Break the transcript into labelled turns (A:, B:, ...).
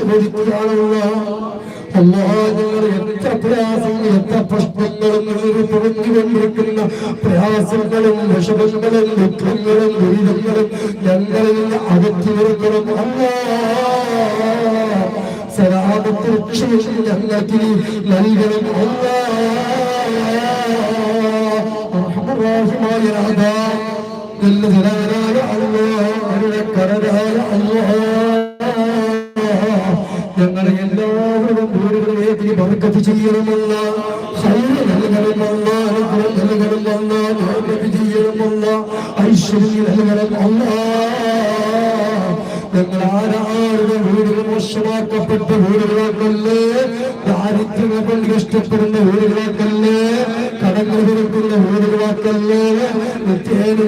A: ചോദിക്കുകയാണല്ലോ. അല്ലാഹ്, ഞങ്ങൾ എത്ര പ്രയാസങ്ങളും എത്ര പ്രശ്നങ്ങളും പുറഞ്ഞുകൊണ്ടിരിക്കുന്ന പ്രയാസങ്ങളും വിഷമങ്ങളും ദുഃഖങ്ങളും ദുരിതങ്ങളും ഞങ്ങളിൽ അകറ്റി നിർത്തണം അല്ലാഹ്. സലാമത്ത് രക്ഷയും ഞങ്ങൾക്ക് നൽകണം അല്ലാഹ്. നല്ലതിനായ അല്ലാഹ്, കരനായ അല്ലാഹ്, ഞങ്ങളെ എല്ലാവരും വീടുകളിലേക്ക് ബർക്കത്ത് ചെയ്യണമല്ല, ഖൈർ നൽകണമല്ല, അനുഗ്രഹം നൽകണമല്ല, ബർക്കത്ത് ചെയ്യണമല്ല, ഐശ്വര്യം നൽകണമല്ല. ഞങ്ങൾ ആരാരുടെ വീടുകൾ മോശമാക്കപ്പെട്ട വീടുകളാക്കല്ലേ, ദാരിദ്ര്യം കൊണ്ട് കഷ്ടപ്പെടുന്ന വീടുകളാക്കല്ലേ, കടങ്ങൾ കൊടുക്കുന്ന വീടുകളാക്കല്ലേ, നിത്യേന